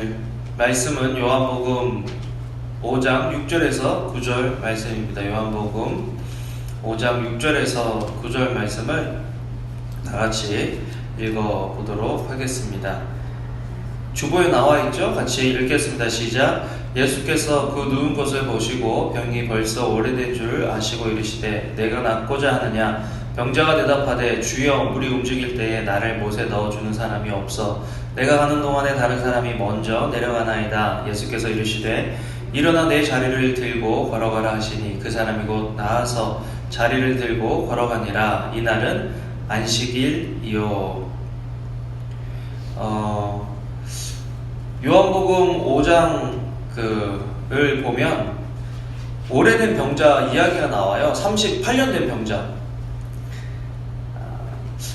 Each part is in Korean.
오늘 말씀은 요한복음 5장 6절에서 9절 말씀입니다. 요한복음 5장 6절에서 9절 말씀을 다 같이 읽어보도록 하겠습니다. 주보에 나와있죠? 같이 읽겠습니다. 시작. 예수께서 그 누운 것을 보시고 병이 벌써 오래된 줄 아시고 이르시되 내가 낫고자 하느냐? 병자가 대답하되 주여 물이 움직일 때에 나를 못에 넣어주는 사람이 없어 내가 가는 동안에 다른 사람이 먼저 내려가나이다. 예수께서 이르시되 일어나 내 자리를 들고 걸어가라 하시니 그 사람이 곧 나아서 자리를 들고 걸어가니라. 이날은 안식일이요. 요한복음 5장을 보면 오래된 병자 이야기가 나와요. 38년 된 병자.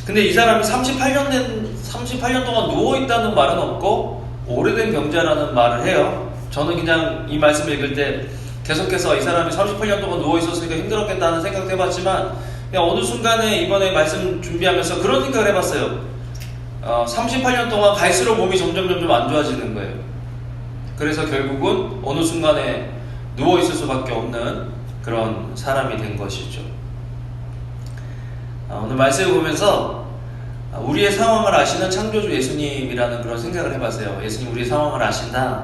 근데 이 사람이 38년 동안 누워있다는 말은 없고 오래된 병자라는 말을 해요. 저는 그냥 이 말씀을 읽을 때 계속해서 이 사람이 38년 동안 누워있었으니까 힘들었겠다는 생각도 해봤지만 그냥 어느 순간에 이번에 말씀 준비하면서 그런 생각을 해봤어요. 38년 동안 갈수록 몸이 점점 안 좋아지는 거예요. 그래서 결국은 어느 순간에 누워있을 수밖에 없는 그런 사람이 된 것이죠. 오늘 말씀을 보면서 우리의 상황을 아시는 창조주 예수님이라는 그런 생각을 해봤어요. 예수님 우리의 상황을 아신다.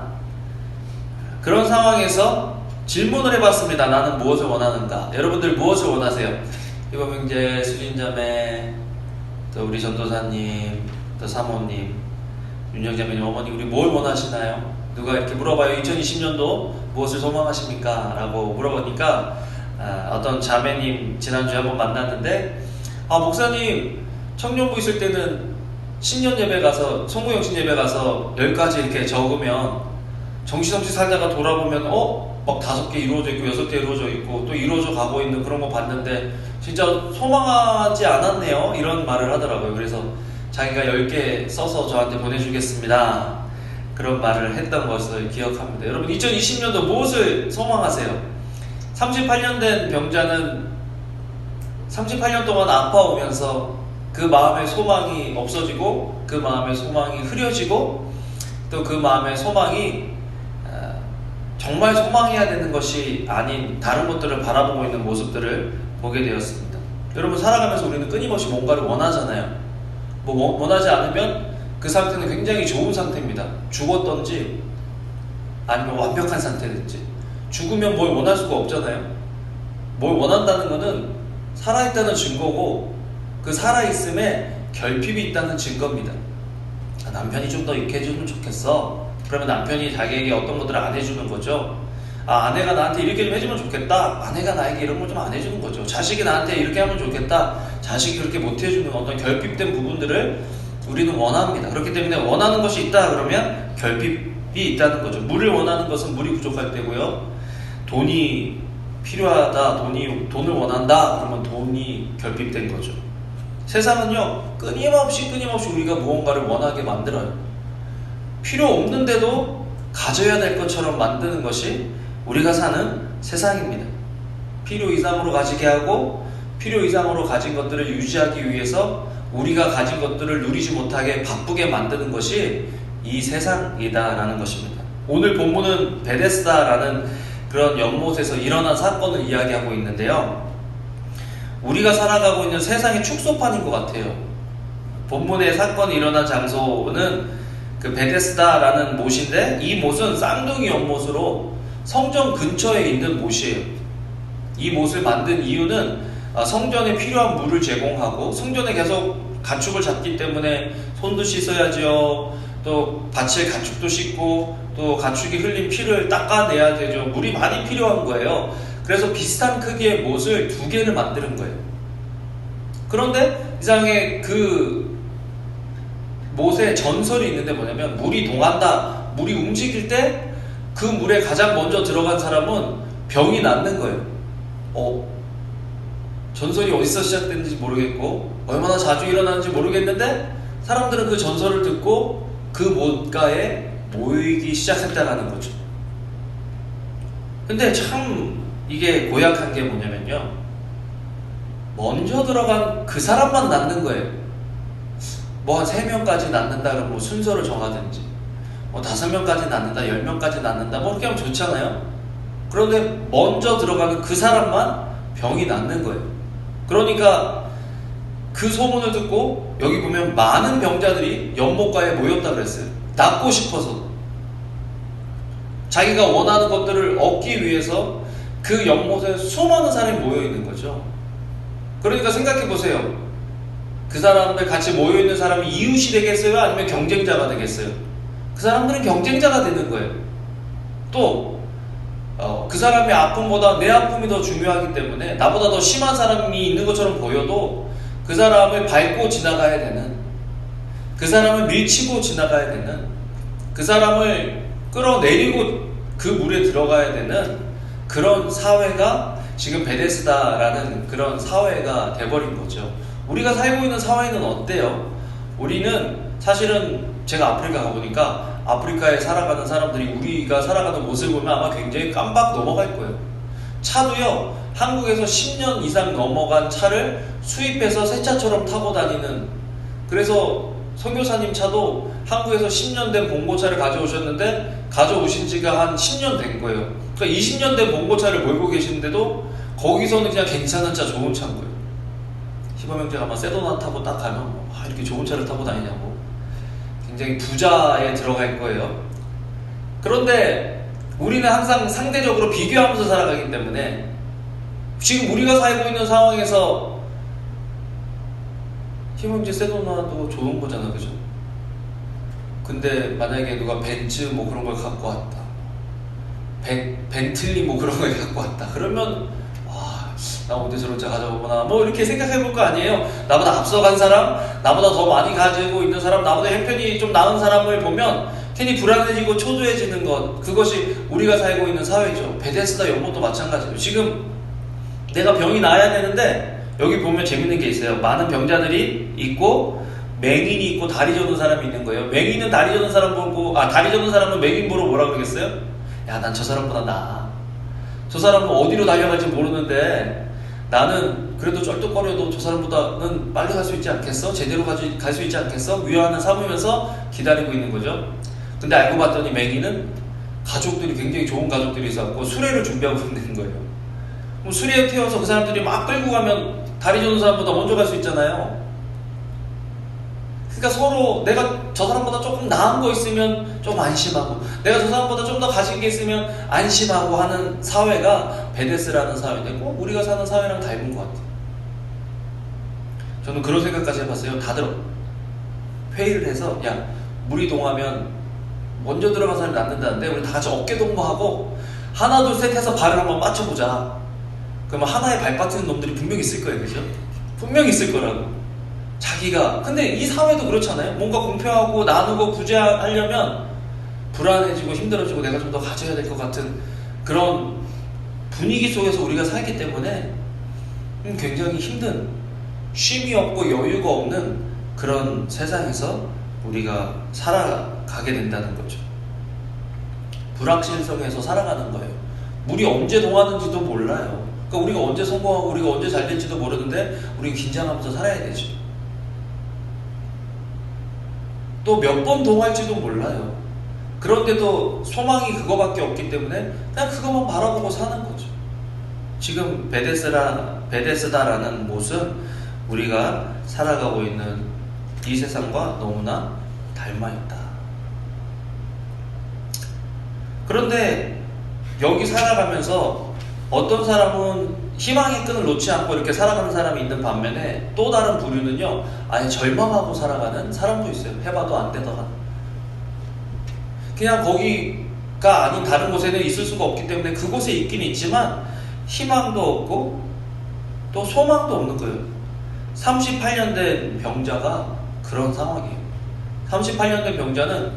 그런 상황에서 질문을 해봤습니다. 나는 무엇을 원하는가? 여러분들 무엇을 원하세요? 이범형제, 수진자매, 또 우리 전도사님, 또 사모님, 윤영자매님, 어머니 우리 뭘 원하시나요? 누가 이렇게 물어봐요. 2020년도 무엇을 소망하십니까? 라고 물어보니까 어떤 자매님 지난주에 한번 만났는데 목사님 청년부 있을 때는 신년 예배 가서 송구영신 예배 가서 10가지 이렇게 적으면 정신없이 살다가 돌아보면 막 5개 이루어져 있고 6개 이루어져 있고 또 이루어져 가고 있는 그런 거 봤는데 진짜 소망하지 않았네요. 이런 말을 하더라고요. 그래서 자기가 10개 써서 저한테 보내주겠습니다. 그런 말을 했던 것을 기억합니다. 여러분 2020년도 무엇을 소망하세요? 38년 된 병자는 38년 동안 아파오면서 그 마음의 소망이 없어지고 그 마음의 소망이 흐려지고 또 그 마음의 소망이 정말 소망해야 되는 것이 아닌 다른 것들을 바라보고 있는 모습들을 보게 되었습니다. 여러분 살아가면서 우리는 끊임없이 뭔가를 원하잖아요. 원하지 않으면 그 상태는 굉장히 좋은 상태입니다. 죽었던지 아니면 완벽한 상태든지. 죽으면 뭘 원할 수가 없잖아요. 뭘 원한다는 것은 살아있다는 증거고 그 살아있음에 결핍이 있다는 증거입니다. 남편이 좀 더 이렇게 해주면 좋겠어. 그러면 남편이 자기에게 어떤 것들을 안 해주는 거죠. 아내가 나한테 이렇게 좀 해주면 좋겠다. 아내가 나에게 이런 걸 좀 안 해주는 거죠. 자식이 나한테 이렇게 하면 좋겠다. 자식이 그렇게 못 해주는 어떤 결핍된 부분들을 우리는 원합니다. 그렇기 때문에 원하는 것이 있다 그러면 결핍이 있다는 거죠. 물을 원하는 것은 물이 부족할 때고요. 돈이 필요하다, 돈을 원한다 그러면 돈이 결핍된 거죠. 세상은요 끊임없이 우리가 무언가를 원하게 만들어요. 필요 없는데도 가져야 될 것처럼 만드는 것이 우리가 사는 세상입니다. 필요 이상으로 가지게 하고 필요 이상으로 가진 것들을 유지하기 위해서 우리가 가진 것들을 누리지 못하게 바쁘게 만드는 것이 이 세상이다라는 것입니다. 오늘 본문은 베데스다라는 그런 연못에서 일어난 사건을 이야기하고 있는데요. 우리가 살아가고 있는 세상의 축소판인 것 같아요. 본문의 사건이 일어난 장소는 그 베데스다라는 못인데 이 못은 쌍둥이 연못으로 성전 근처에 있는 못이에요. 이 못을 만든 이유는 성전에 필요한 물을 제공하고 성전에 계속 가축을 잡기 때문에 손도 씻어야죠. 또 바칠 가축도 씻고 또 가축이 흘린 피를 닦아내야 되죠. 물이 많이 필요한 거예요. 그래서 비슷한 크기의 못을 2개를 만드는 거예요. 그런데 이상하게 그 못에 전설이 있는데 뭐냐면 물이 동한다, 물이 움직일 때 그 물에 가장 먼저 들어간 사람은 병이 낫는 거예요. 전설이 어디서 시작됐는지 모르겠고 얼마나 자주 일어나는지 모르겠는데 사람들은 그 전설을 듣고 그 못가에 모이기 시작했다는 거죠. 근데 참 이게 고약한 게 뭐냐면요, 먼저 들어간 그 사람만 낫는 거예요. 뭐 한 3명까지 낳는다 그러면 뭐 순서를 정하든지, 5명까지 낳는다, 10명까지 낳는다, 뭐 이렇게 하면 좋잖아요. 그런데 먼저 들어가는 그 사람만 병이 낫는 거예요. 그러니까 그 소문을 듣고 여기 보면 많은 병자들이 연못가에 모였다 그랬어요. 낫고 싶어서. 자기가 원하는 것들을 얻기 위해서 그 연못에 수많은 사람이 모여 있는 거죠. 그러니까 생각해 보세요. 그 사람들 같이 모여 있는 사람이 이웃이 되겠어요? 아니면 경쟁자가 되겠어요? 그 사람들은 경쟁자가 되는 거예요. 또 그 사람의 아픔보다 내 아픔이 더 중요하기 때문에 나보다 더 심한 사람이 있는 것처럼 보여도 그 사람을 밟고 지나가야 되는, 그 사람을 밀치고 지나가야 되는, 그 사람을 끌어내리고 그 물에 들어가야 되는 그런 사회가 지금 베데스다라는 그런 사회가 돼버린 거죠. 우리가 살고 있는 사회는 어때요? 우리는 사실은 제가 아프리카 가보니까 아프리카에 살아가는 사람들이 우리가 살아가는 모습을 보면 아마 굉장히 깜박 넘어갈 거예요. 차도요, 한국에서 10년 이상 넘어간 차를 수입해서 새 차처럼 타고 다니는, 그래서 선교사님 차도 한국에서 10년 된 봉고차를 가져오셨는데 가져오신 지가 한 10년 된 거예요. 그러니까 20년 된 봉고차를 몰고 계시는데도 거기서는 그냥 괜찮은 차, 좋은 차인 거예요. 희범형제가 아마 세도나 타고 딱 가면 이렇게 좋은 차를 타고 다니냐고 굉장히 부자에 들어갈 거예요. 그런데 우리는 항상 상대적으로 비교하면서 살아가기 때문에 지금 우리가 살고 있는 상황에서 희범형제 세도나도 좋은 거잖아, 그죠? 근데 만약에 누가 벤츠 뭐 그런 걸 갖고 왔다, 벤틀리 뭐 그런 걸 갖고 왔다, 그러면 나 언제 저런 차 가져오구나 뭐 이렇게 생각해 볼 거 아니에요. 나보다 앞서간 사람, 나보다 더 많이 가지고 있는 사람, 나보다 형편이 좀 나은 사람을 보면 괜히 불안해지고 초조해지는 것, 그것이 우리가 살고 있는 사회죠. 베데스다 연못도 마찬가지예요. 지금 내가 병이 나아야 되는데 여기 보면 재밌는 게 있어요. 많은 병자들이 있고 맹인이 있고 다리 저는 사람이 있는 거예요. 맹인은 다리 저는 사람 보고, 다리 저는 사람은 맹인 보러 뭐라 그러겠어요? 야, 난 저 사람보다 나아. 저 사람은 어디로 달려갈지 모르는데 나는 그래도 쩔뚝거려도 저 사람보다는 빨리 갈 수 있지 않겠어? 제대로 갈 수 있지 않겠어? 위안을 삼으면서 기다리고 있는 거죠. 근데 알고 봤더니 맹인은 가족들이 굉장히 좋은 가족들이 있었고 수레를 준비하고 있는 거예요. 그럼 수레에 태워서 그 사람들이 막 끌고 가면 다리 저는 사람보다 먼저 갈 수 있잖아요. 그러니까 서로 내가 저 사람보다 조금 나은 거 있으면 좀 안심하고, 내가 저 사람보다 좀 더 가진 게 있으면 안심하고 하는 사회가 베데스라는 사회인데 꼭 우리가 사는 사회랑 닮은 것 같아요. 저는 그런 생각까지 해봤어요. 다들 회의를 해서 야, 물이 동하면 먼저 들어간 사람이 낫는다는데 우리 다 같이 어깨 동무하고 하나 둘 셋 해서 발을 한번 맞춰보자. 그러면 하나의 발 빠트는 놈들이 분명히 있을 거예요. 그죠? 분명히 있을 거라고. 자기가, 근데 이 사회도 그렇잖아요. 뭔가 공평하고 나누고 구제하려면 불안해지고 힘들어지고 내가 좀 더 가져야 될 것 같은 그런 분위기 속에서 우리가 살기 때문에 굉장히 힘든, 쉼이 없고 여유가 없는 그런 세상에서 우리가 살아가게 된다는 거죠. 불확실성에서 살아가는 거예요. 물이 언제 동하는지도 몰라요. 그러니까 우리가 언제 성공하고 우리가 언제 잘 될지도 모르는데 우리는 긴장하면서 살아야 되죠. 또 몇 번 동할지도 몰라요. 그런데도 소망이 그거밖에 없기 때문에 그냥 그것만 바라보고 사는 거죠. 지금 베데스다라는 곳은 우리가 살아가고 있는 이 세상과 너무나 닮아있다. 그런데 여기 살아가면서 어떤 사람은 희망의 끈을 놓지 않고 이렇게 살아가는 사람이 있는 반면에 또 다른 부류는요, 아예 절망하고 살아가는 사람도 있어요. 해봐도 안 되다가 그냥 거기가 아닌 다른 곳에는 있을 수가 없기 때문에 그곳에 있긴 있지만 희망도 없고 또 소망도 없는 거예요. 38년 된 병자가 그런 상황이에요. 38년 된 병자는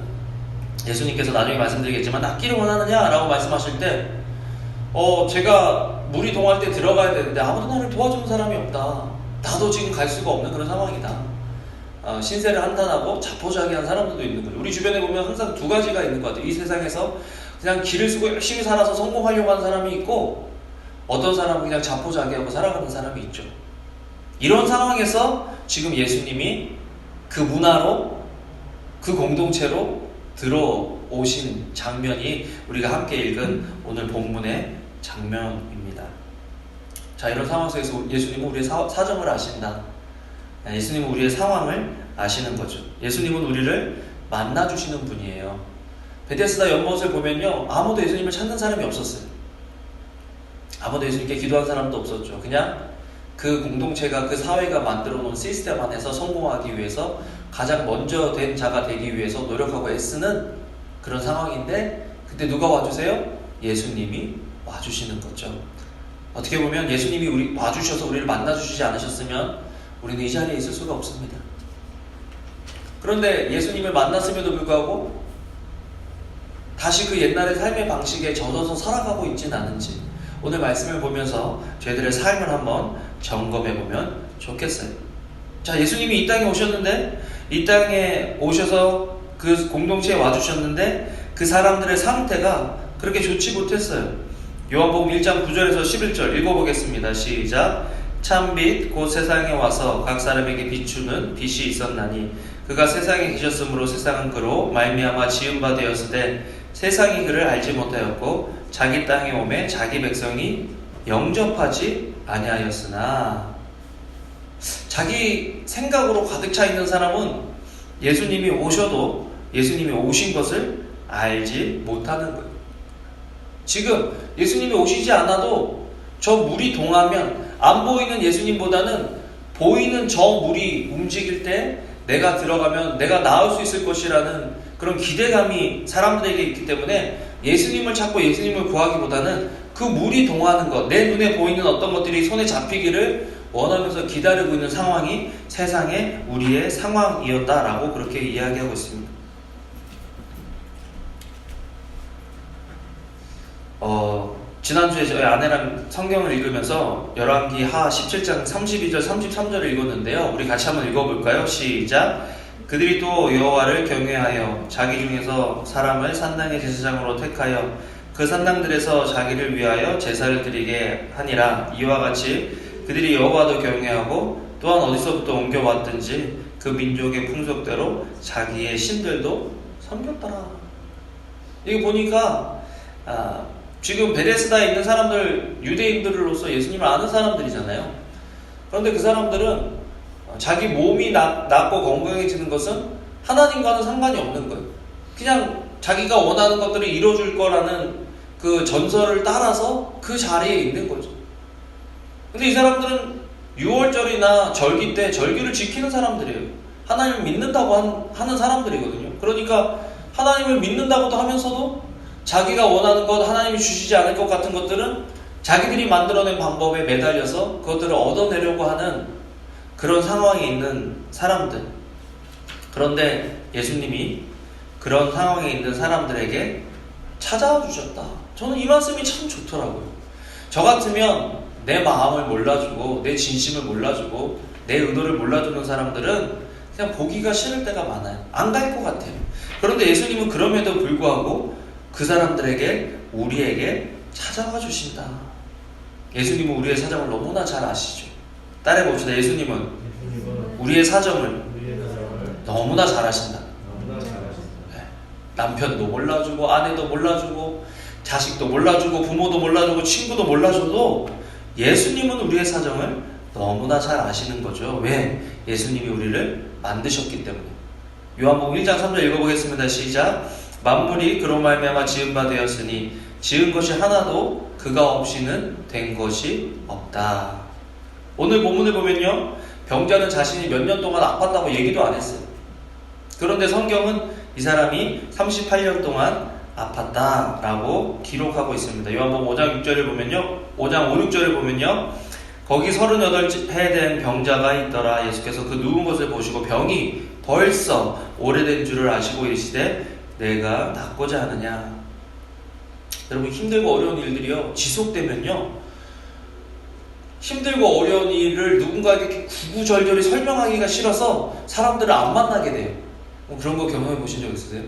예수님께서 나중에 말씀드리겠지만 낫기를 원하느냐 라고 말씀하실 때 제가 물이 동할 때 들어가야 되는데 아무도 나를 도와주는 사람이 없다. 나도 지금 갈 수가 없는 그런 상황이다. 신세를 한탄하고 자포자기한 사람들도 있는 거죠. 우리 주변에 보면 항상 두 가지가 있는 것 같아요. 이 세상에서 그냥 길을 쓰고 열심히 살아서 성공하려고 하는 사람이 있고 어떤 사람은 그냥 자포자기하고 살아가는 사람이 있죠. 이런 상황에서 지금 예수님이 그 문화로, 그 공동체로 오신 장면이 우리가 함께 읽은 오늘 본문의 장면입니다. 자, 이런 상황 속에서 예수님은 우리의 사정을 아신다. 예수님은 우리의 상황을 아시는 거죠. 예수님은 우리를 만나주시는 분이에요. 베데스다 연못을 보면요, 아무도 예수님을 찾는 사람이 없었어요. 아무도 예수님께 기도한 사람도 없었죠. 그냥 그 공동체가, 그 사회가 만들어 놓은 시스템 안에서 성공하기 위해서 가장 먼저 된 자가 되기 위해서 노력하고 애쓰는 그런 상황인데, 그때 누가 와주세요? 예수님이 와주시는 거죠. 어떻게 보면 예수님이 와주셔서 우리를 만나주시지 않으셨으면 우리는 이 자리에 있을 수가 없습니다. 그런데 예수님을 만났음에도 불구하고 다시 그 옛날의 삶의 방식에 젖어서 살아가고 있진 않은지, 오늘 말씀을 보면서 저희들의 삶을 한번 점검해보면 좋겠어요. 자, 예수님이 이 땅에 오셨는데, 이 땅에 오셔서 그 공동체에 와주셨는데 그 사람들의 상태가 그렇게 좋지 못했어요. 요한복음 1장 9절에서 11절 읽어보겠습니다. 시작. 참빛 곧 세상에 와서 각 사람에게 비추는 빛이 있었나니 그가 세상에 계셨으므로 세상은 그로 말미암아 지은 바 되었으되 세상이 그를 알지 못하였고 자기 땅에 오매 자기 백성이 영접하지 아니하였으나, 자기 생각으로 가득 차 있는 사람은 예수님이 오셔도 예수님이 오신 것을 알지 못하는 거예요. 지금 예수님이 오시지 않아도 저 물이 동하면 안 보이는 예수님보다는 보이는 저 물이 움직일 때 내가 들어가면 내가 나을 수 있을 것이라는 그런 기대감이 사람들에게 있기 때문에 예수님을 찾고 예수님을 구하기보다는 그 물이 동하는 것, 내 눈에 보이는 어떤 것들이 손에 잡히기를 원하면서 기다리고 있는 상황이 세상의 우리의 상황이었다라고 그렇게 이야기하고 있습니다. 지난주에 저희 아내랑 성경을 읽으면서 열왕기 하 17장 32절 33절을 읽었는데요. 우리 같이 한번 읽어볼까요? 시작. 그들이 또 여호와를 경외하여 자기 중에서 사람을 산당의 제사장으로 택하여 그 산당들에서 자기를 위하여 제사를 드리게 하니라. 이와 같이 그들이 여호와도 경외하고 또한 어디서부터 옮겨왔든지 그 민족의 풍속대로 자기의 신들도 섬겼더라. 이거 보니까 지금 베데스다에 있는 사람들, 유대인들로서 예수님을 아는 사람들이잖아요. 그런데 그 사람들은 자기 몸이 낫고 건강해지는 것은 하나님과는 상관이 없는 거예요. 그냥 자기가 원하는 것들을 이뤄줄 거라는 그 전설을 따라서 그 자리에 있는 거죠. 근데 이 사람들은 6월절이나 절기 때 절기를 지키는 사람들이에요. 하나님을 믿는다고 하는 사람들이거든요. 그러니까 하나님을 믿는다고도 하면서도 자기가 원하는 것, 하나님이 주시지 않을 것 같은 것들은 자기들이 만들어낸 방법에 매달려서 그것들을 얻어내려고 하는 그런 상황에 있는 사람들. 그런데 예수님이 그런 상황에 있는 사람들에게 찾아와 주셨다. 저는 이 말씀이 참 좋더라고요. 저 같으면 내 마음을 몰라주고 내 진심을 몰라주고 내 의도를 몰라주는 사람들은 그냥 보기가 싫을 때가 많아요. 안 갈 것 같아요. 그런데 예수님은 그럼에도 불구하고 그 사람들에게, 우리에게 찾아와 주신다. 예수님은 우리의 사정을 너무나 잘 아시죠. 따라해봅시다. 예수님은 우리의 사정을 너무나 잘 아신다. 네. 남편도 몰라주고 아내도 몰라주고 자식도 몰라주고 부모도 몰라주고 친구도 몰라줘도 예수님은 우리의 사정을 너무나 잘 아시는 거죠. 왜? 예수님이 우리를 만드셨기 때문에. 요한복음 1장 3절 읽어보겠습니다. 시작. 만물이 그로 말미암아 지은 바 되었으니 지은 것이 하나도 그가 없이는 된 것이 없다. 오늘 본문을 보면요, 병자는 자신이 몇 년 동안 아팠다고 얘기도 안 했어요. 그런데 성경은 이 사람이 38년 동안 아팠다라고 기록하고 있습니다. 요한복음 5장 6절을 보면요, 5장 5, 6절을 보면요, 거기 38해 된 병자가 있더라. 예수께서 그 누운 것을 보시고 병이 벌써 오래된 줄을 아시고 이르시되 내가 낫고자 하느냐. 여러분, 힘들고 어려운 일들이요, 지속되면요, 힘들고 어려운 일을 누군가에게 구구절절히 설명하기가 싫어서 사람들을 안 만나게 돼요. 그런 거 경험해 보신 적 있으세요?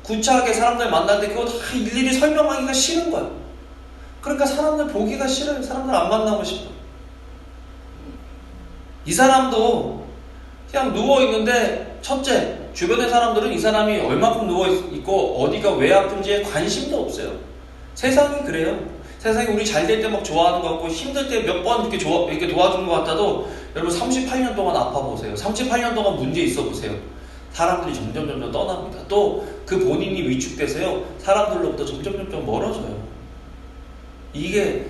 구차하게 사람들 만날 때 그거 다 일일이 설명하기가 싫은 거예요. 그러니까 사람들 보기가 싫어요. 사람들 안 만나고 싶어요. 이 사람도 그냥 누워있는데 첫째, 주변의 사람들은 이 사람이 얼마큼 누워있고 어디가 왜 아픈지에 관심도 없어요. 세상이 그래요. 세상이 우리 잘 될 때 막 좋아하는 것 같고 힘들 때 몇 번 이렇게 도와주는 것 같아도 여러분 38년 동안 아파보세요. 38년 동안 문제 있어 보세요. 사람들이 점점 떠납니다. 또 그 본인이 위축돼서요. 사람들로부터 점점 멀어져요. 이게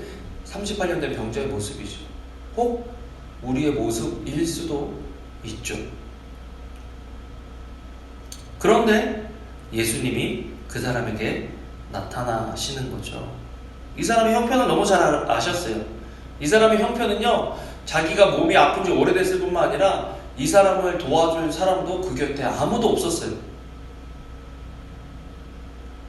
38년 된 병자의 모습이죠. 혹 우리의 모습일 수도 있죠. 그런데 예수님이 그 사람에게 나타나시는 거죠. 이 사람의 형편을 너무 잘 아셨어요. 이 사람의 형편은요, 자기가 몸이 아픈 지 오래됐을 뿐만 아니라 이 사람을 도와줄 사람도 그 곁에 아무도 없었어요.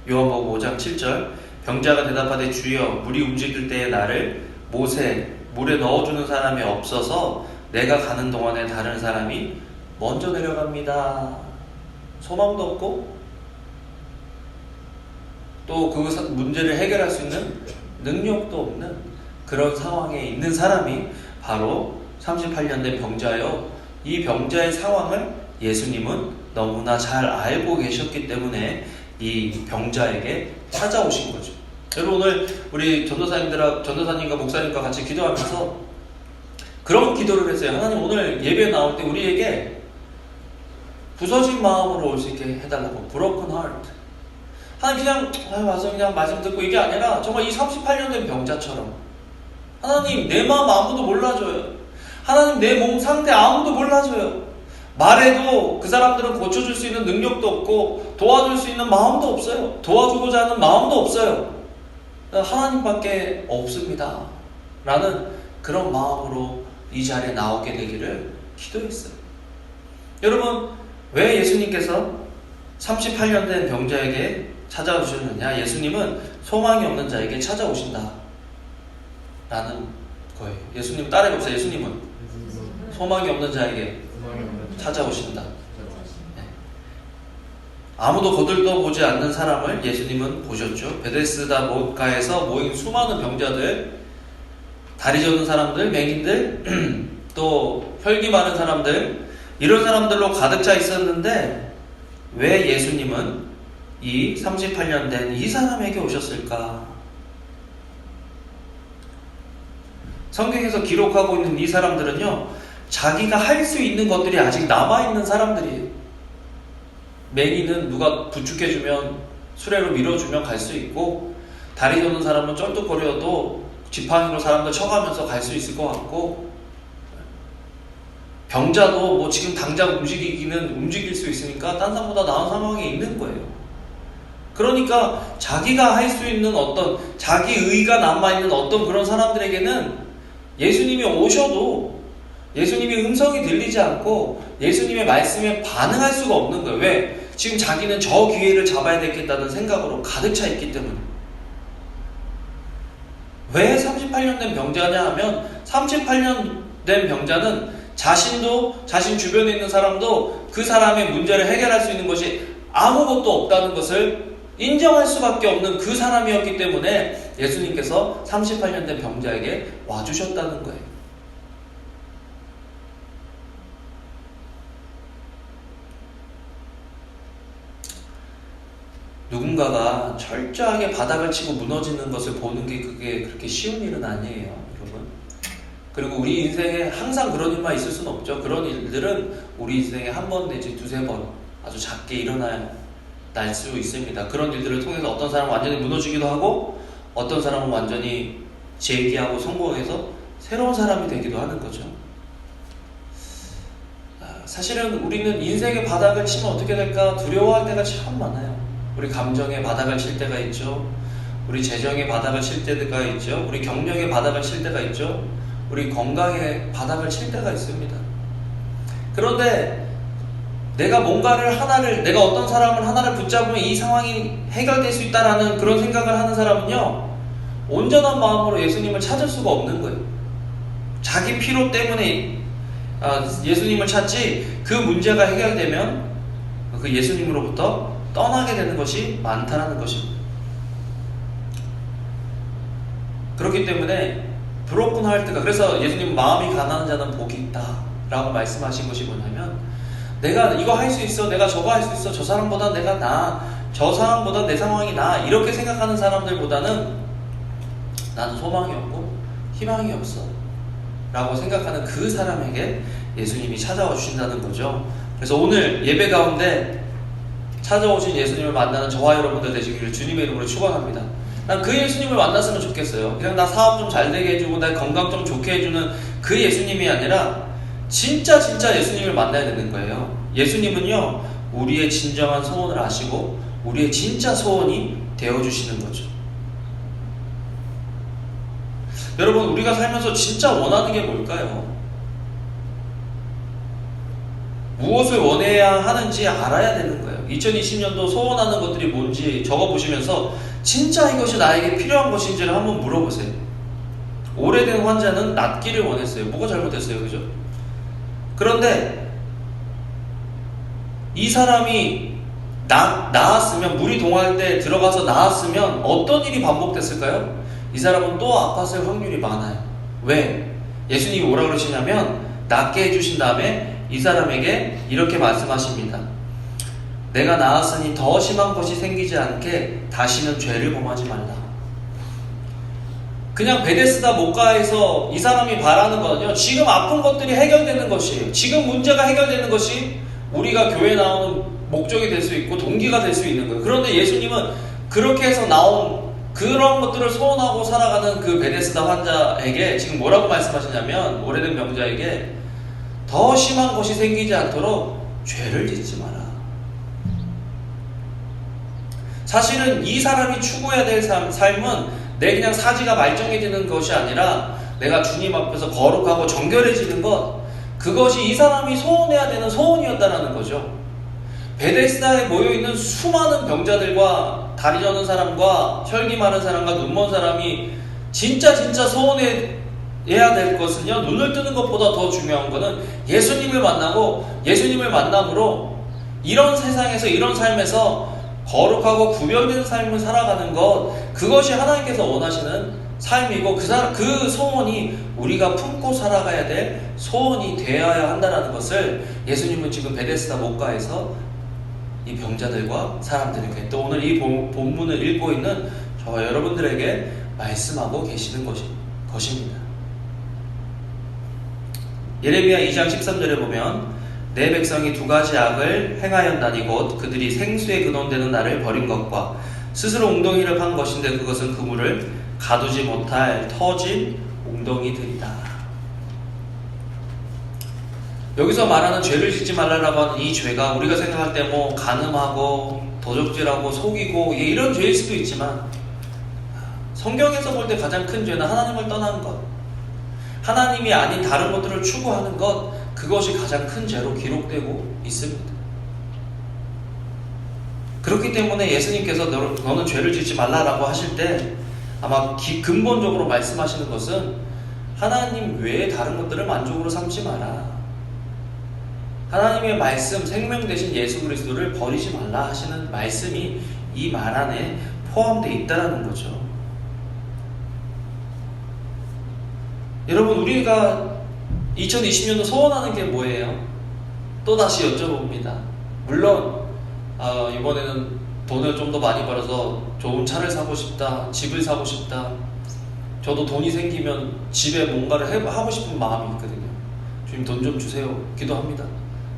요한복음 5장 7절, 병자가 대답하되 주여, 물이 움직일 때에 나를 못에 물에 넣어주는 사람이 없어서 내가 가는 동안에 다른 사람이 먼저 내려갑니다. 소망도 없고 또 그 문제를 해결할 수 있는 능력도 없는 그런 상황에 있는 사람이 바로 38년 된 병자요. 이 병자의 상황을 예수님은 너무나 잘 알고 계셨기 때문에 이 병자에게 찾아오신 거죠. 여러분, 오늘 우리 전도사님과 목사님과 같이 기도하면서 그런 기도를 했어요. 하나님, 오늘 예배 나올 때 우리에게 부서진 마음으로 올 수 있게 해달라고. broken heart. 하나님, 그냥 와서 그냥 말씀 듣고 이게 아니라 정말 이 38년 된 병자처럼, 하나님, 내 마음 아무도 몰라줘요. 하나님, 내 몸 상태 아무도 몰라줘요. 말해도 그 사람들은 고쳐줄 수 있는 능력도 없고 도와줄 수 있는 마음도 없어요. 도와주고자 하는 마음도 없어요. 하나님밖에 없습니다. 라는 그런 마음으로 이 자리에 나오게 되기를 기도했어요. 여러분, 왜 예수님께서 38년 된 병자에게 찾아오셨느냐? 예수님은 소망이 없는 자에게 찾아오신다 라는 거예요. 예수님 따라해봅시다. 예수님은 소망이 없는 자에게 찾아오신다. 네. 아무도 거들떠 보지 않는 사람을 예수님은 보셨죠. 베데스다 못가에서 모인 수많은 병자들, 다리 젖는 사람들, 맹인들, 또 혈기 많은 사람들, 이런 사람들로 가득 차 있었는데 왜 예수님은 이 38년 된 이 사람에게 오셨을까? 성경에서 기록하고 있는 이 사람들은요, 자기가 할 수 있는 것들이 아직 남아있는 사람들이에요. 맹인은 누가 부축해주면, 수레로 밀어주면 갈 수 있고, 다리 젖는 사람은 쩔뚝거려도 지팡이로 사람들 쳐가면서 갈 수 있을 것 같고, 병자도 뭐 지금 당장 움직일 수 있으니까 딴 사람보다 나은 상황에 있는 거예요. 그러니까 자기가 할 수 있는 어떤 자기 의가 남아있는 어떤 그런 사람들에게는 예수님이 오셔도 예수님의 음성이 들리지 않고 예수님의 말씀에 반응할 수가 없는 거예요. 왜? 지금 자기는 저 기회를 잡아야 되겠다는 생각으로 가득 차 있기 때문에. 왜 38년 된 병자냐 하면 38년 된 병자는 자신도 자신 주변에 있는 사람도 그 사람의 문제를 해결할 수 있는 것이 아무것도 없다는 것을 인정할 수밖에 없는 그 사람이었기 때문에 예수님께서 38년 된 병자에게 와주셨다는 거예요. 누군가가 철저하게 바닥을 치고 무너지는 것을 보는 게 그게 그렇게 쉬운 일은 아니에요, 여러분. 그리고 우리 인생에 항상 그런 일만 있을 수는 없죠. 그런 일들은 우리 인생에 한 번 내지 두세 번 아주 작게 일어날 수 있습니다. 그런 일들을 통해서 어떤 사람은 완전히 무너지기도 하고 어떤 사람은 완전히 재기하고 성공해서 새로운 사람이 되기도 하는 거죠. 사실은 우리는 인생의 바닥을 치면 어떻게 될까 두려워할 때가 참 많아요. 우리 감정의 바닥을 칠 때가 있죠. 우리 재정의 바닥을 칠 때가 있죠. 우리 경력의 바닥을 칠 때가 있죠. 우리 건강의 바닥을 칠 때가 있습니다. 그런데 내가 내가 어떤 사람을 하나를 붙잡으면 이 상황이 해결될 수 있다라는 그런 생각을 하는 사람은요, 온전한 마음으로 예수님을 찾을 수가 없는 거예요. 자기 필요 때문에 예수님을 찾지, 그 문제가 해결되면 그 예수님으로부터 떠나게 되는 것이 많다라는 것입니다. 그렇기 때문에 브로큰 하트가, 그래서 예수님 마음이 가난한 자는 복이 있다 라고 말씀하신 것이 뭐냐면, 내가 이거 할 수 있어, 내가 저거 할 수 있어, 저 사람보다 내가 나아, 저 사람보다 내 상황이 나아, 이렇게 생각하는 사람들보다는 나는 소망이 없고 희망이 없어 라고 생각하는 그 사람에게 예수님이 찾아와 주신다는 거죠. 그래서 오늘 예배 가운데 찾아오신 예수님을 만나는 저와 여러분들 되시기를 주님의 이름으로 축원합니다. 난 그 예수님을 만났으면 좋겠어요. 그냥 나 사업 좀 잘 되게 해주고 나 건강 좀 좋게 해주는 그 예수님이 아니라 진짜 예수님을 만나야 되는 거예요. 예수님은요, 우리의 진정한 소원을 아시고 우리의 진짜 소원이 되어주시는 거죠. 여러분, 우리가 살면서 진짜 원하는 게 뭘까요? 무엇을 원해야 하는지 알아야 되는 거예요. 2020년도 소원하는 것들이 뭔지 적어보시면서 진짜 이것이 나에게 필요한 것인지를 한번 물어보세요. 오래된 환자는 낫기를 원했어요. 뭐가 잘못됐어요? 그죠? 그런데 이 사람이 나았으면, 물이 동할 때 들어가서 나았으면 어떤 일이 반복됐을까요? 이 사람은 또 아팠을 확률이 많아요. 왜? 예수님이 뭐라 그러시냐면 낫게 해주신 다음에 이 사람에게 이렇게 말씀하십니다. 내가 나았으니 더 심한 것이 생기지 않게 다시는 죄를 범하지 말라. 그냥 베데스다 목가에서 이 사람이 바라는 거는요, 지금 아픈 것들이 해결되는 것이에요. 지금 문제가 해결되는 것이 우리가 교회에 나오는 목적이 될 수 있고 동기가 될 수 있는 거예요. 그런데 예수님은 그렇게 해서 나온 그런 것들을 소원하고 살아가는 그 베데스다 환자에게 지금 뭐라고 말씀하시냐면, 오래된 병자에게 더 심한 것이 생기지 않도록 죄를 짓지 마라. 사실은 이 사람이 추구해야 될 삶은 내 그냥 사지가 말정해지는 것이 아니라 내가 주님 앞에서 거룩하고 정결해지는 것, 그것이 이 사람이 소원해야 되는 소원이었다는 거죠. 베데스다에 모여있는 수많은 병자들과 다리 저는 사람과 혈기 마른 사람과 눈먼 사람이 진짜 소원해야 될 것은요, 눈을 뜨는 것보다 더 중요한 것은 예수님을 만나고 예수님을 만남으로 이런 세상에서, 이런 삶에서 거룩하고 구별된 삶을 살아가는 것, 그것이 하나님께서 원하시는 삶이고 그 소원이 우리가 품고 살아가야 될 소원이 되어야 한다는 것을 예수님은 지금 베데스다 목가에서 이 병자들과 사람들에게, 또 오늘 이 본문을 읽고 있는 저와 여러분들에게 말씀하고 계시는 것입니다. 예레미야 2장 13절에 보면 내 백성이 두 가지 악을 행하였나니 곧 그들이 생수의 근원되는 나를 버린 것과 스스로 웅덩이를 판 것인데 그것은 그물을 가두지 못할 터진 웅덩이들이다. 여기서 말하는 죄를 짓지 말라라고 하는 이 죄가 우리가 생각할 때 뭐 간음하고 도적질하고 속이고 이런 죄일 수도 있지만, 성경에서 볼 때 가장 큰 죄는 하나님을 떠나는 것, 하나님이 아닌 다른 것들을 추구하는 것, 그것이 가장 큰 죄로 기록되고 있습니다. 그렇기 때문에 예수님께서 너는 죄를 짓지 말라라고 하실 때 아마 근본적으로 말씀하시는 것은 하나님 외에 다른 것들을 만족으로 삼지 마라, 하나님의 말씀, 생명 되신 예수 그리스도를 버리지 말라 하시는 말씀이 이 말 안에 포함되어 있다는 거죠. 여러분, 우리가 2020년도 소원하는 게 뭐예요? 또다시 여쭤봅니다. 물론 이번에는 돈을 좀 더 많이 벌어서 좋은 차를 사고 싶다, 집을 사고 싶다, 저도 돈이 생기면 집에 뭔가를 하고 싶은 마음이 있거든요. 주님 돈 좀 주세요. 기도합니다.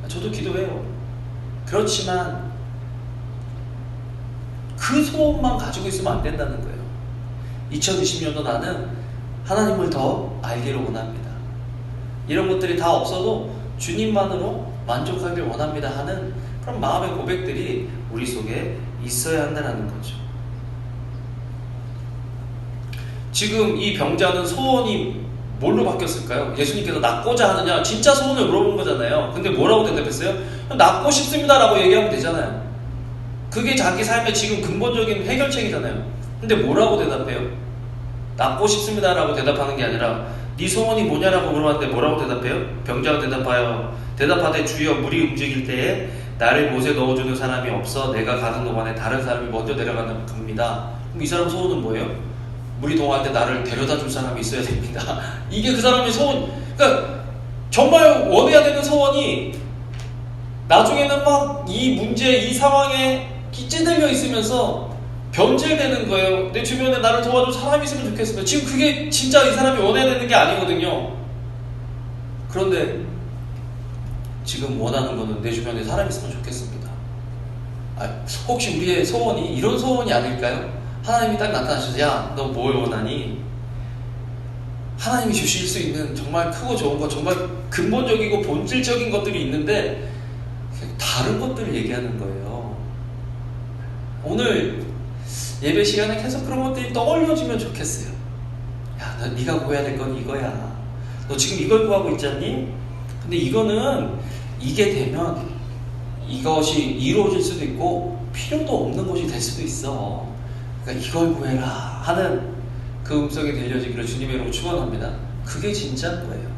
저도 기도해요. 그렇지만 그 소원만 가지고 있으면 안 된다는 거예요. 2020년도 나는 하나님을 더 알기를 원합니다. 이런 것들이 다 없어도 주님만으로 만족하길 원합니다 하는 그런 마음의 고백들이 우리 속에 있어야 한다는 거죠. 지금 이 병자는 소원이 뭘로 바뀌었을까요? 예수님께서 낫고자 하느냐, 진짜 소원을 물어본 거잖아요. 근데 뭐라고 대답했어요? 낫고 싶습니다 라고 얘기하면 되잖아요. 그게 자기 삶의 지금 근본적인 해결책이잖아요. 근데 뭐라고 대답해요? 낫고 싶습니다 라고 대답하는 게 아니라 네 소원이 뭐냐라고 물어봤는데 뭐라고 대답해요? 병자가 대답하되 주여, 물이 움직일 때에 나를 못에 넣어주는 사람이 없어 내가 가는 동안에 다른 사람이 먼저 내려가는 겁니다. 그럼 이 사람 소원은 뭐예요? 물이 동할 때 나를 데려다 줄 사람이 있어야 됩니다. 이게 그 사람의 소원. 그러니까 정말 원해야 되는 소원이 나중에는 막 이 문제, 이 상황에 찌들려 있으면서 변질되는 거예요. 내 주변에 나를 도와줄 사람이 있으면 좋겠습니다. 지금 그게 진짜 이 사람이 원해야 되는 게 아니거든요. 그런데 지금 원하는 거는 내 주변에 사람이 있으면 좋겠습니다. 혹시 우리의 소원이 이런 소원이 아닐까요? 하나님이 딱 나타나셔서 야, 너 뭘 원하니? 하나님이 주실 수 있는 정말 크고 좋은 것, 정말 근본적이고 본질적인 것들이 있는데 다른 것들을 얘기하는 거예요. 오늘 예배 시간에 계속 그런 것들이 떠올려지면 좋겠어요. 야, 네가 구해야 될 건 이거야. 너 지금 이걸 구하고 있지 않니? 근데 이거는 이게 되면 이것이 이루어질 수도 있고 필요도 없는 것이 될 수도 있어. 그러니까 이걸 구해라 하는 그 음성이 들려지기를 주님의 이름으로 축원합니다. 그게 진짜인 거예요.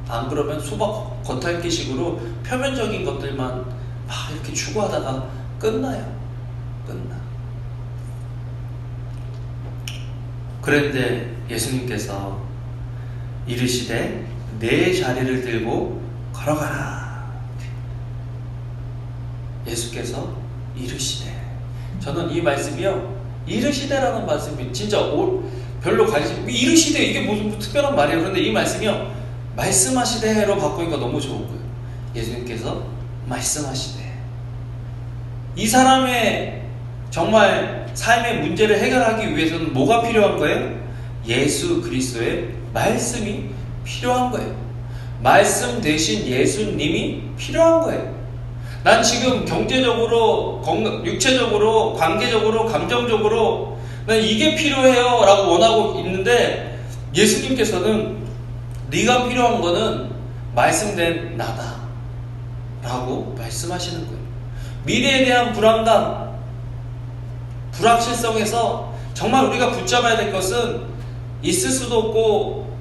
안 그러면 수박 겉핥기식으로 표면적인 것들만 막 이렇게 추구하다가 끝나요. 끝나. 그런데 예수님께서 이르시되 내 자리를 들고 걸어가라. 예수께서 이르시되, 저는 이 말씀이요, 이르시되라는 말씀이 진짜 별로 관심, 이르시되 이게 무슨 특별한 말이에요. 그런데 이 말씀이요, 말씀하시되로 바꾸니까 너무 좋은 거예요. 예수님께서 말씀하시되, 이 사람의 정말 삶의 문제를 해결하기 위해서는 뭐가 필요한 거예요? 예수 그리스도의 말씀이 필요한 거예요. 말씀 대신 예수님이 필요한 거예요. 난 지금 경제적으로, 육체적으로, 관계적으로, 감정적으로 난 이게 필요해요 라고 원하고 있는데, 예수님께서는 네가 필요한 거는 말씀된 나다 라고 말씀하시는 거예요. 미래에 대한 불안감, 불확실성에서 정말 우리가 붙잡아야 될 것은 있을 수도 없고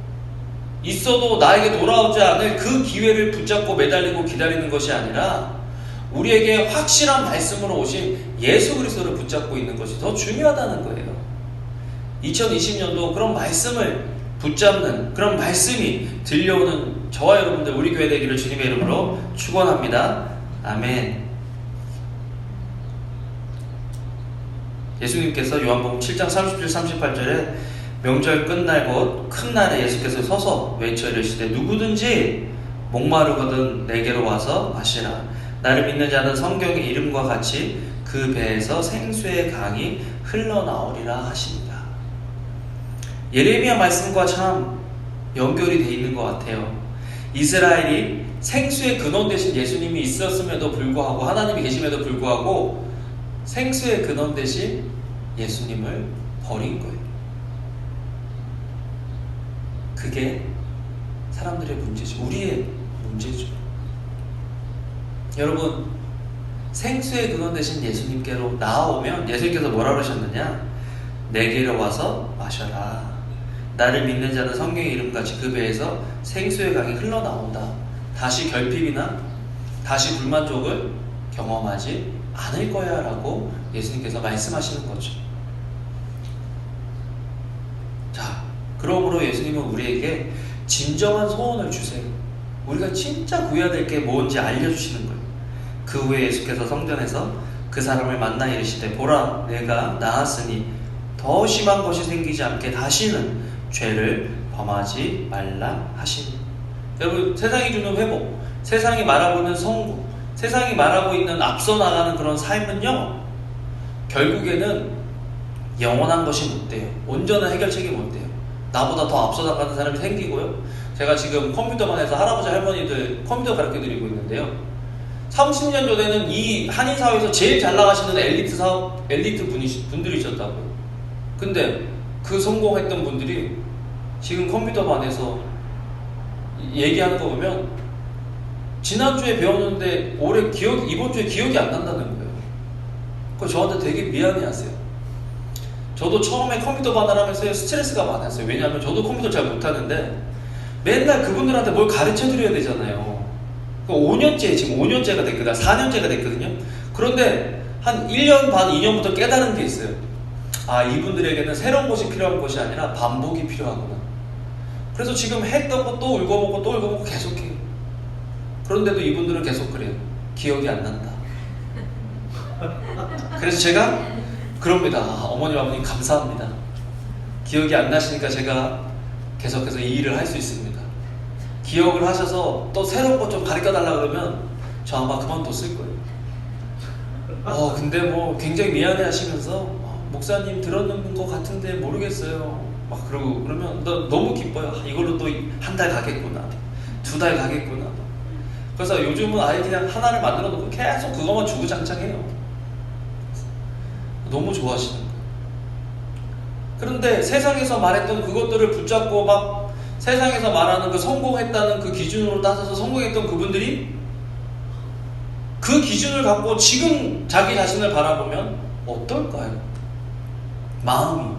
있어도 나에게 돌아오지 않을 그 기회를 붙잡고 매달리고 기다리는 것이 아니라 우리에게 확실한 말씀으로 오신 예수 그리스도를 붙잡고 있는 것이 더 중요하다는 거예요. 2020년도 그런 말씀을 붙잡는, 그런 말씀이 들려오는 저와 여러분들, 우리 교회 되기를 주님의 이름으로 축원합니다. 아멘. 예수님께서 요한복음 7장 37, 38절에 명절 끝날 곧 큰 날에 예수께서 서서 외쳐 이르시되 누구든지 목마르거든 내게로 와서 마시라. 나를 믿는 자는 성경의 이름과 같이 그 배에서 생수의 강이 흘러나오리라 하십니다. 예레미야 말씀과 참 연결이 되어 있는 것 같아요. 이스라엘이 생수의 근원 대신 예수님이 있었음에도 불구하고, 하나님이 계심에도 불구하고 생수의 근원 대신 예수님을 버린 거예요. 그게 사람들의 문제죠. 우리의 문제죠. 여러분, 생수의 근원 대신 예수님께로 나아오면 예수님께서 뭐라 그러셨느냐? 내게로 와서 마셔라. 나를 믿는 자는 성경의 이름같이 그 배에서 생수의 강이 흘러나온다. 다시 결핍이나 다시 불만족을 경험하지 않을 거야 라고 예수님께서 말씀하시는 거죠. 자, 그러므로 예수님은 우리에게 진정한 소원을 주세요. 우리가 진짜 구해야 될 게 뭔지 알려주시는 거예요. 그 후에 예수께서 성전에서 그 사람을 만나 이르시되 보라, 내가 나았으니 더 심한 것이 생기지 않게 다시는 죄를 범하지 말라 하시니. 여러분, 세상이 주는 회복, 세상이 말하고 있는 성공, 세상이 말하고 있는 앞서 나가는 그런 삶은요, 결국에는 영원한 것이 못 돼요. 온전한 해결책이 못 돼요. 나보다 더 앞서 나가는 사람이 생기고요. 제가 지금 컴퓨터반에서 할아버지 할머니들 컴퓨터 가르쳐드리고 있는데요, 30년 전에는 이 한인사회에서 제일 잘 나가시는 엘리트 분들이셨다고요. 근데 그 성공했던 분들이 지금 컴퓨터반에서 얘기하는 거 보면 지난주에 배웠는데 이번 주에 기억이 안 난다는 거예요. 그래서 저한테 되게 미안해 하세요. 저도 처음에 컴퓨터반을 하면서 스트레스가 많았어요. 왜냐하면 저도 컴퓨터 잘 못하는데 맨날 그분들한테 뭘 가르쳐 드려야 되잖아요. 5년째, 지금 5년째가 됐거든요. 4년째가 됐거든요. 그런데 한 1년 반, 2년부터 깨달은 게 있어요. 아, 이분들에게는 새로운 것이 필요한 것이 아니라 반복이 필요하구나. 그래서 지금 했던 거 또 읽어보고 또 읽어보고 계속해요. 그런데도 이분들은 계속 그래요. 기억이 안 난다. 그래서 제가 그럽니다. 어머님 아버님 감사합니다. 기억이 안 나시니까 제가 계속해서 이 일을 할 수 있습니다. 기억을 하셔서 또 새로운 것 좀 가르쳐 달라 그러면 저 아마 그만뒀을 거예요. 근데 뭐 굉장히 미안해 하시면서 목사님 들었는 것 같은데 모르겠어요. 막 그러고 그러면 너무 기뻐요. 이걸로 또 한 달 가겠구나. 2달 가겠구나. 그래서 요즘은 아예 그냥 하나를 만들어 놓고 계속 그것만 주구장창해요. 너무 좋아하시는 거예요. 그런데 세상에서 말했던 그것들을 붙잡고 막 세상에서 말하는 그 성공했다는 그 기준으로 따져서 성공했던 그분들이 그 기준을 갖고 지금 자기 자신을 바라보면 어떨까요? 마음이.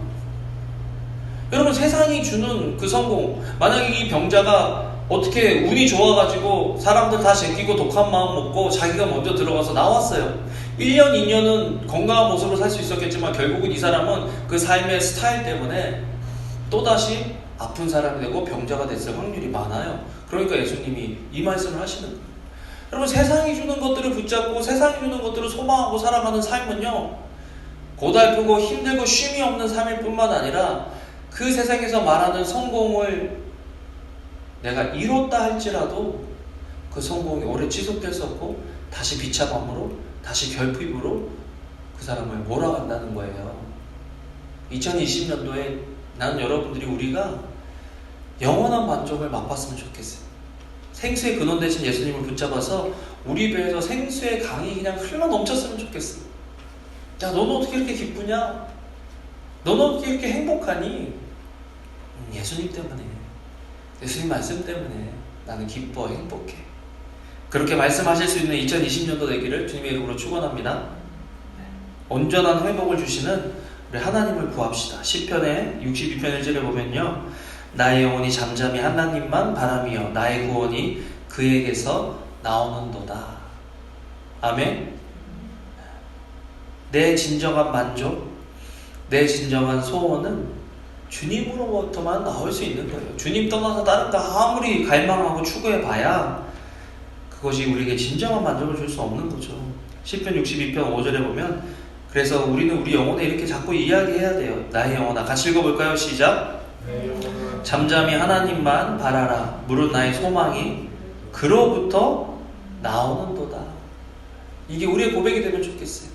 여러분, 세상이 주는 그 성공, 만약에 이 병자가 어떻게 운이 좋아가지고 사람들 다 제끼고 독한 마음 먹고 자기가 먼저 들어가서 나왔어요. 1년, 2년은 건강한 모습으로 살 수 있었겠지만 결국은 이 사람은 그 삶의 스타일 때문에 또다시 아픈 사람이 되고 병자가 됐을 확률이 많아요. 그러니까 예수님이 이 말씀을 하시는 거예요. 여러분, 세상이 주는 것들을 붙잡고 세상이 주는 것들을 소망하고 살아가는 삶은요, 고달프고 힘들고 쉼이 없는 삶일 뿐만 아니라 그 세상에서 말하는 성공을 내가 이뤘다 할지라도 그 성공이 오래 지속될 수 없고 다시 비참함으로 다시 결핍으로 그 사람을 몰아간다는 거예요. 2020년도에 나는 여러분들이 우리가 영원한 만족을 맛봤으면 좋겠어요. 생수의 근원 대신 예수님을 붙잡아서 우리 배에서 생수의 강이 그냥 흘러 넘쳤으면 좋겠어요. 야, 너는 어떻게 이렇게 기쁘냐? 너는 어떻게 이렇게 행복하니? 예수님 때문에, 예수님 말씀 때문에 나는 기뻐, 행복해. 그렇게 말씀하실 수 있는 2020년도 되기를 주님의 이름으로 축원합니다. 온전한 회복을 주시는 우리 하나님을 구합시다. 시편의 62편 1절에 보면요, 나의 영혼이 잠잠히 하나님만 바라며 나의 구원이 그에게서 나오는도다. 아멘. 내 진정한 만족, 내 진정한 소원은 주님으로부터만 나올 수 있는 거예요. 주님 떠나서 다른 거 아무리 갈망하고 추구해봐야 그것이 우리에게 진정한 만족을 줄 수 없는 거죠. 시편 62편 5절에 보면, 그래서 우리는 우리 영혼에 이렇게 자꾸 이야기해야 돼요. 나의 영혼아. 같이 읽어볼까요? 시작. 잠잠히 하나님만 바라라. 무릇 나의 소망이 그로부터 나오는도다. 이게 우리의 고백이 되면 좋겠어요.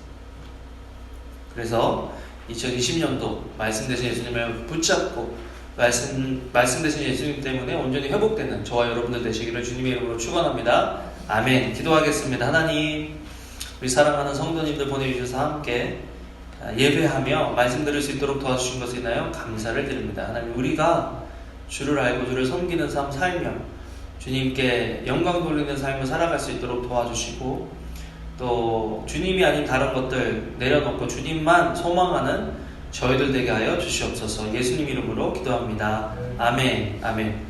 그래서 2020년도 말씀 대신 예수님을 붙잡고 말씀 대신 예수님 때문에 온전히 회복되는 저와 여러분들 되시기를 주님의 이름으로 축원합니다. 아멘. 기도하겠습니다. 하나님, 우리 사랑하는 성도님들 보내주셔서 함께 예배하며 말씀 들을 수 있도록 도와주신 것에 인하여 감사를 드립니다. 하나님, 우리가 주를 알고 주를 섬기는 삶 살며 주님께 영광 돌리는 삶을 살아갈 수 있도록 도와주시고, 또 주님이 아닌 다른 것들 내려놓고 주님만 소망하는 저희들 되게 하여 주시옵소서. 예수님 이름으로 기도합니다. 아멘. 아멘.